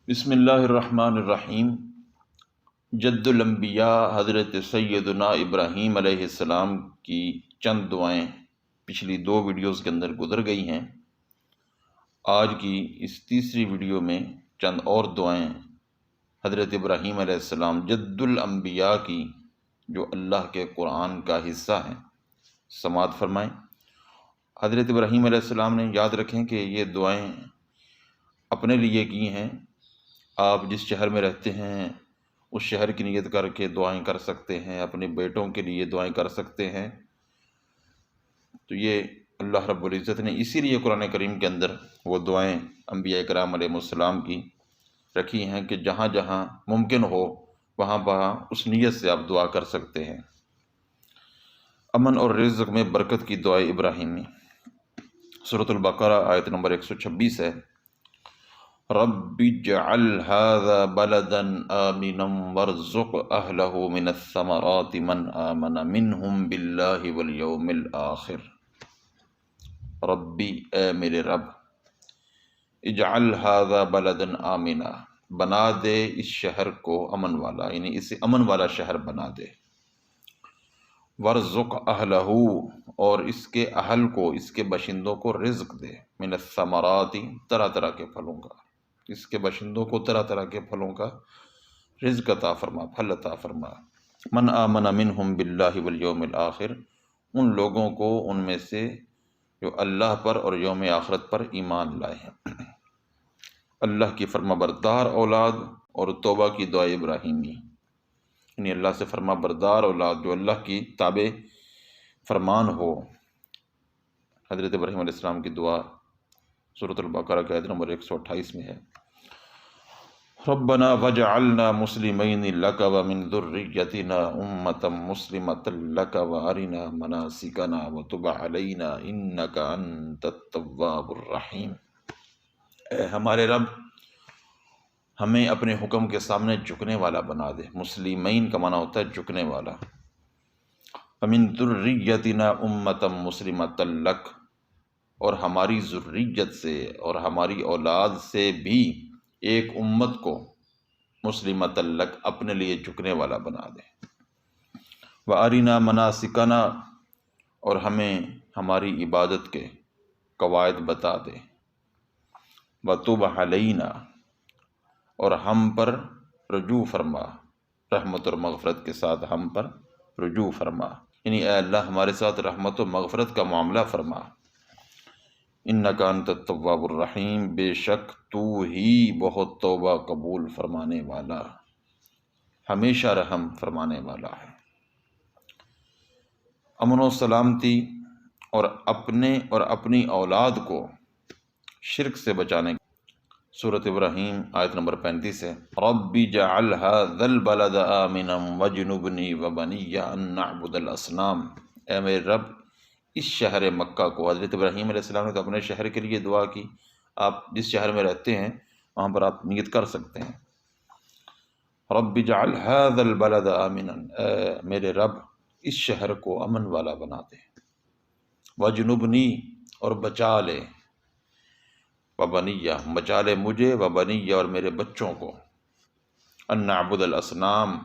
بسم اللہ الرحمن الرحیم۔ جد الانبیاء حضرت سیدنا ابراہیم علیہ السلام کی چند دعائیں پچھلی دو ویڈیوز کے اندر گزر گئی ہیں۔ آج کی اس تیسری ویڈیو میں چند اور دعائیں حضرت ابراہیم علیہ السلام جد الانبیاء کی، جو اللہ کے قرآن کا حصہ ہیں، سماعت فرمائیں۔ حضرت ابراہیم علیہ السلام نے، یاد رکھیں کہ یہ دعائیں اپنے لیے کی ہیں۔ آپ جس شہر میں رہتے ہیں اس شہر کی نیت کر کے دعائیں کر سکتے ہیں، اپنے بیٹوں کے لیے دعائیں کر سکتے ہیں۔ تو یہ اللہ رب العزت نے اسی لیے قرآن کریم کے اندر وہ دعائیں انبیاء کرام علیہ السلام کی رکھی ہیں کہ جہاں جہاں ممکن ہو وہاں وہاں اس نیت سے آپ دعا کر سکتے ہیں۔ امن اور رزق میں برکت کی دعائے ابراہیمی، سورۃ البقرہ آیت نمبر 126 ہے۔ رب اجعل هذا بلدا آمنا وارزق اهله من الثمرات من آمن منهم بالله والیوم الآخر۔ ربی، اے میرے رب، اجعل هذا بلدا آمنا، بنا دے اس شہر کو امن والا، یعنی اسے امن والا شہر بنا دے۔ وارزق اہلہ، اور اس کے اہل کو، اس کے باشندوں کو رزق دے، من الثمرات، طرح طرح کے پھلوں کا، اس کے باشندوں کو طرح طرح کے پھلوں کا رزق عطا فرما، پھل عطا فرما۔ من آمن منہم باللہ والیوم الآخر، ان لوگوں کو ان میں سے جو اللہ پر اور یوم آخرت پر ایمان لائے ہیں۔ اللہ کی فرما بردار اولاد اور توبہ کی دعا ابراہیمی، یعنی اللہ سے فرما بردار اولاد جو اللہ کی تابع فرمان ہو۔ حضرت ابراہیم علیہ السلام کی دعا سورۃ البقرہ کے آیت نمبر 128 میں ہے۔ ربنا وجعلنا مسلمین لک ومن ذریتنا امۃ مسلمۃ لک وارنا مناسکنا وتب علینا انک انت التواب الرحیم۔ اے ہمارے رب، ہمیں اپنے حکم کے سامنے جھکنے والا بنا دے۔ مسلمین کا معنی ہوتا ہے جھکنے والا۔ ومن ذریتنا امۃ مسلمۃ لک، اور ہماری ذریت سے اور ہماری اولاد سے بھی ایک امت کو مسلمۃ لک، اپنے لیے جھکنے والا بنا دے۔ وَأَرِنَا مَنَاسِكَنَا، اور ہمیں ہماری عبادت کے قواعد بتا دے۔ وَتُبْ عَلَيْنَا، اور ہم پر رجوع فرما، رحمت اور مغفرت کے ساتھ ہم پر رجوع فرما، یعنی اے اللہ ہمارے ساتھ رحمت و مغفرت کا معاملہ فرما۔ انک انت التواب الرحیم، بے شک تو ہی بہت توبہ قبول فرمانے والا، ہمیشہ رحم فرمانے والا ہے۔ امن و سلامتی اور اپنے اور اپنی اولاد کو شرک سے بچانے، سورۃ ابراہیم آیت نمبر 35 ہے۔ رب اجعل هذا البلد آمنا واجنبنی وبنی ان نعبد الاصنام، اے میرے رب اس شہر مکہ کو، حضرت ابراہیم علیہ السلام نے تو اپنے شہر کے لیے دعا کی، آپ جس شہر میں رہتے ہیں وہاں پر آپ نیت کر سکتے ہیں۔ رب اجعل هذا البلد آمنا، اے میرے رب اس شہر کو امن والا بنا دے۔ وجنبنی، اور بچا لے، وبنیہ، بچا لے مجھے، وبنیہ، اور میرے بچوں کو، ان نعبد الاصنام،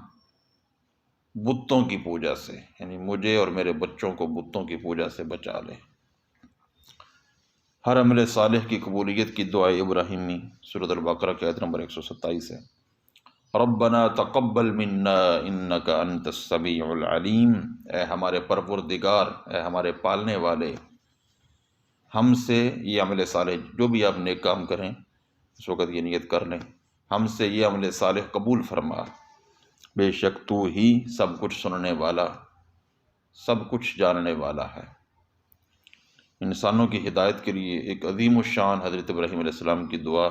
بتوں کی پوجا سے، یعنی مجھے اور میرے بچوں کو بتوں کی پوجا سے بچا لے۔ ہر عمل صالح کی قبولیت کی دعا ابراہیمی، سورۃ البقرہ کی آیت نمبر 127 ہے۔ ربنا تقبل منا انک انت السمیع العلیم، اے ہمارے پروردگار، اے ہمارے پالنے والے، ہم سے یہ عمل صالح، جو بھی آپ نیک کام کریں اس وقت یہ نیت کر لیں، ہم سے یہ عمل صالح قبول فرما، بے شک تو ہی سب کچھ سننے والا، سب کچھ جاننے والا ہے۔ انسانوں کی ہدایت کے لیے ایک عظیم الشان حضرت ابراہیم علیہ السلام کی دعا،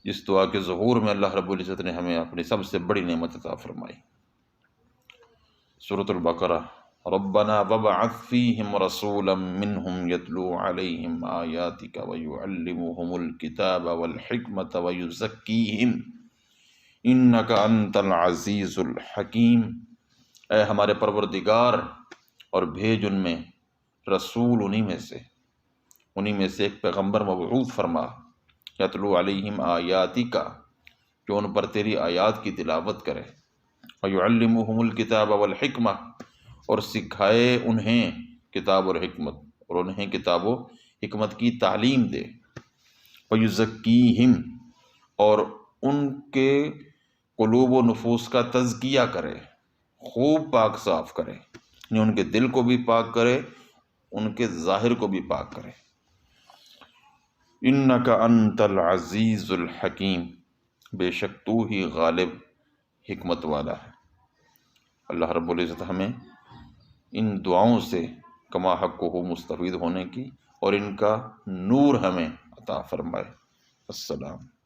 جس دعا کے ظہور میں اللہ رب العزت نے ہمیں اپنی سب سے بڑی نعمت عطا فرمائی۔ سورۃ البقرہ۔ ربنا وابعث فیہم رسولا منہم یتلو علیہم آیاتک ویعلمہم الکتاب والحکمت ویزکیہم انک انت العزیز الحکیم، اے ہمارے پروردگار، اور بھیج ان میں رسول، انہی میں سے ایک پیغمبر مبعوث فرما، یتلو علیہم آیاتی کا، جو ان پر تیری آیات کی تلاوت کرے، وَيُعَلِّمُهُمُ الْكِتَابَ وَالْحِكْمَةَ اور سکھائے انہیں کتاب اور حکمت، اور انہیں کتاب و حکمت کی تعلیم دے، وَيُزَكِّيهِمْ اور ان کے قلوب و نفوس کا تزکیہ کرے، خوب پاک صاف کرے، یعنی ان کے دل کو بھی پاک کرے، ان کے ظاہر کو بھی پاک کرے۔ اِنَّكَ أَنْتَ الْعَزِيزُ الْحَكِيمُ بے شک تو ہی غالب حکمت والا ہے۔ اللہ رب العزت ہمیں ان دعاؤں سے کما حق کو مستفید ہونے کی اور ان کا نور ہمیں عطا فرمائے۔ السلام۔